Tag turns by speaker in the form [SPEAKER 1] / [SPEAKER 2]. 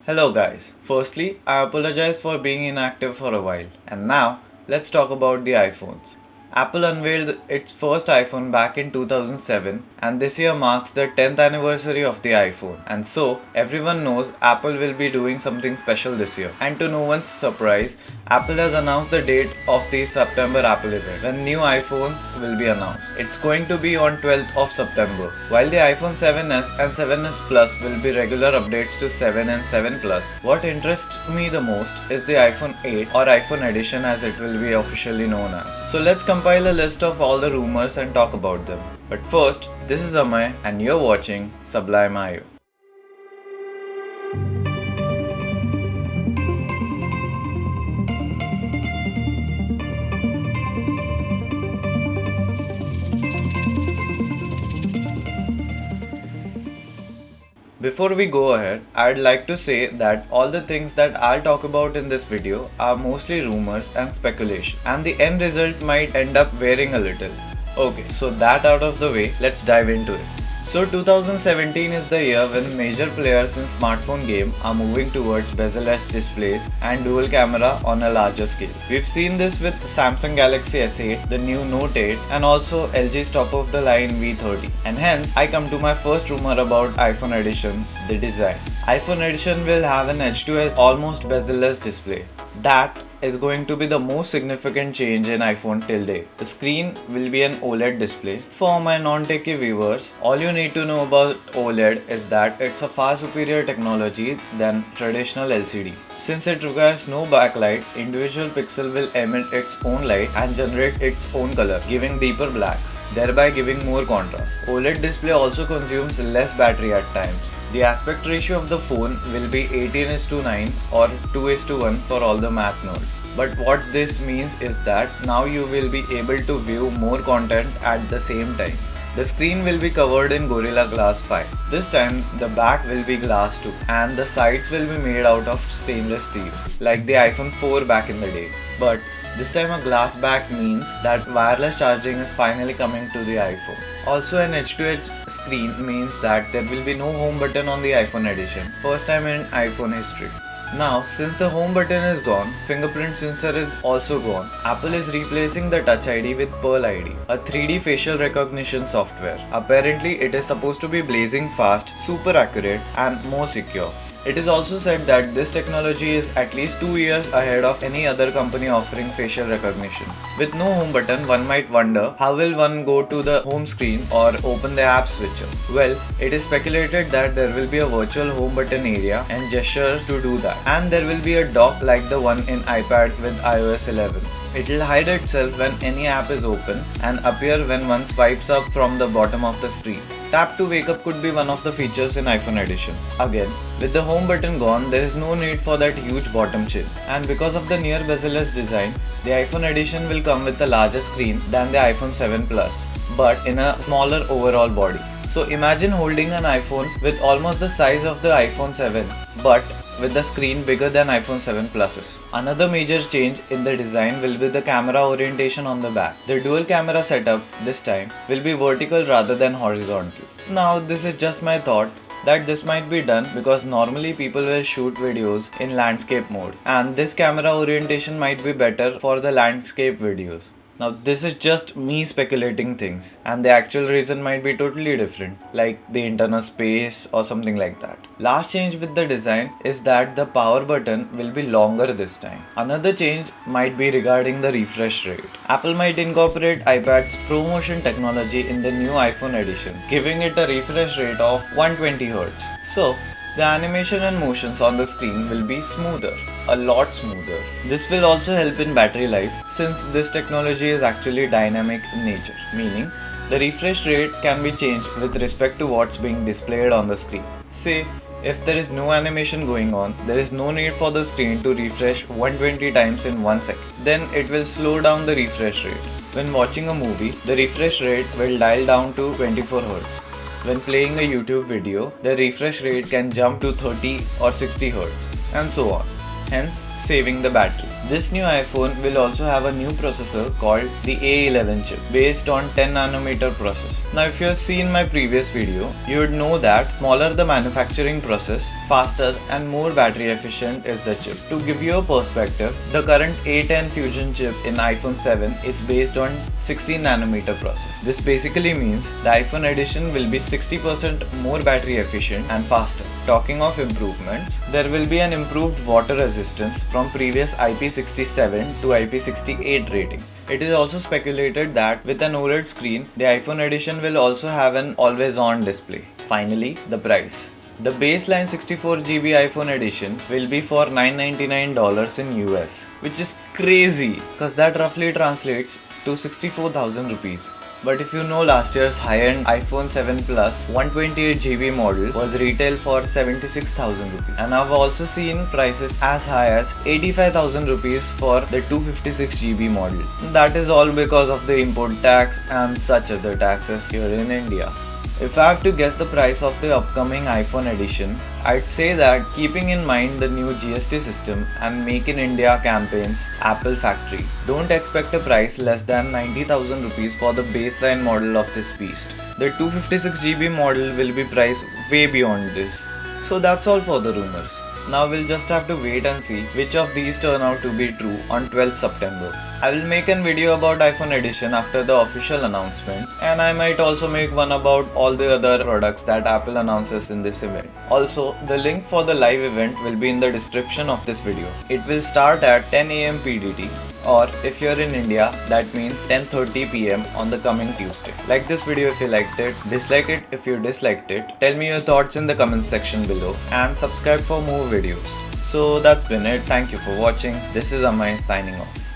[SPEAKER 1] Hello guys. Firstly, I apologize for being inactive for a while. And now, let's talk about the iPhones. Apple unveiled its first iPhone back in 2007 and this year marks the 10th anniversary of the iPhone. And so, everyone knows Apple will be doing something special this year. And to no one's surprise, Apple has announced the date of the September Apple event when new iPhones will be announced. It's going to be on 12th of September. While the iPhone 7s and 7s Plus will be regular updates to 7 and 7 Plus, what interests me the most is the iPhone 8 or iPhone Edition as it will be officially known as. So let's compile a list of all the rumors and talk about them. But first, this is Amay and you're watching Sublime IO. Before we go ahead, I'd like to say that all the things that I'll talk about in this video are mostly rumors and speculation, and the end result might end up varying a little. Okay, so that out of the way, let's dive into it. So 2017 is the year when major players in smartphone game are moving towards bezel-less displays and dual camera on a larger scale. We've seen this with Samsung Galaxy S8, the new Note 8 and also LG's top of the line V30. And hence, I come to my first rumor about iPhone Edition, the design. iPhone Edition will have an edge-to-edge almost bezel-less display. That is going to be the most significant change in iPhone till date. The screen will be an OLED display. For my non-techie viewers, all you need to know about OLED is that it's a far superior technology than traditional LCD. Since it requires no backlight, individual pixel will emit its own light and generate its own color, giving deeper blacks, thereby giving more contrast. OLED display also consumes less battery at times. The aspect ratio of the phone will be 18:9 or 2:1 for all the math nerds. But what this means is that now you will be able to view more content at the same time. The screen will be covered in Gorilla Glass 5. This time the back will be glass too and the sides will be made out of stainless steel like the iPhone 4 back in the day. But this time a glass back means that wireless charging is finally coming to the iPhone. Also an edge-to-edge screen means that there will be no home button on the iPhone Edition, first time in iPhone history. Now, since the home button is gone, fingerprint sensor is also gone. Apple is replacing the Touch ID with Pearl ID, a 3D facial recognition software. Apparently, it is supposed to be blazing fast, super accurate, and more secure. It is also said that this technology is at least 2 years ahead of any other company offering facial recognition. With no home button, one might wonder how will one go to the home screen or open the app switcher. Well, it is speculated that there will be a virtual home button area and gestures to do that. And there will be a dock like the one in iPad with iOS 11. It will hide itself when any app is open and appear when one swipes up from the bottom of the screen. Tap to wake up could be one of the features in iPhone Edition. Again, with the home button gone, there is no need for that huge bottom chin. And because of the near bezel-less design, the iPhone Edition will come with a larger screen than the iPhone 7 Plus, but in a smaller overall body. So imagine holding an iPhone with almost the size of the iPhone 7, but with the screen bigger than iPhone 7 Pluses. Another major change in the design will be the camera orientation on the back. The dual camera setup this time will be vertical rather than horizontal. Now this is just my thought that this might be done because normally people will shoot videos in landscape mode and this camera orientation might be better for the landscape videos. Now this is just me speculating things and the actual reason might be totally different, like the internal space or something like that. Last change with the design is that the power button will be longer this time. Another change might be regarding the refresh rate. Apple might incorporate iPad's ProMotion technology in the new iPhone Edition, giving it a refresh rate of 120Hz. So, the animation and motions on the screen will be smoother, a lot smoother. This will also help in battery life since this technology is actually dynamic in nature, meaning the refresh rate can be changed with respect to what's being displayed on the screen. Say, if there is no animation going on, there is no need for the screen to refresh 120 times in 1 second. Then it will slow down the refresh rate. When watching a movie, the refresh rate will dial down to 24Hz. When playing a YouTube video, the refresh rate can jump to 30 or 60Hz and so on, hence saving the battery. This new iPhone will also have a new processor called the A11 chip based on 10nm process. Now if you have seen my previous video, you would know that smaller the manufacturing process, faster and more battery efficient is the chip. To give you a perspective, the current A10 Fusion chip in iPhone 7 is based on 16nm process. This basically means the iPhone edition will be 60% more battery efficient and faster. Talking of improvements, there will be an improved water resistance from previous IP67 to IP68 rating. It is also speculated that with an OLED screen, the iPhone edition will also have an always-on display. Finally, the price. The baseline 64GB iPhone edition will be for $999 in US, which is crazy because that roughly translates to 64,000 rupees. But if you know, last year's high-end iPhone 7 Plus 128GB model was retail for 76,000 rupees, and I've also seen prices as high as 85,000 rupees for the 256GB model. That is all because of the import tax and such other taxes here in India. If I have to guess the price of the upcoming iPhone edition, I'd say that keeping in mind the new GST system and Make in India campaigns, Apple Factory, don't expect a price less than 90,000 rupees for the baseline model of this beast. The 256GB model will be priced way beyond this. So that's all for the rumors. Now we'll just have to wait and see which of these turn out to be true on 12th September. I will make a video about iPhone edition after the official announcement, and I might also make one about all the other products that Apple announces in this event. Also, the link for the live event will be in the description of this video. It will start at 10 AM PDT, or if you're in India, that means 10:30 PM on the coming Tuesday. Like this video if you liked it, dislike it if you disliked it, tell me your thoughts in the comment section below, and subscribe for more videos. So that's been it. Thank you for watching. This is Amay signing off.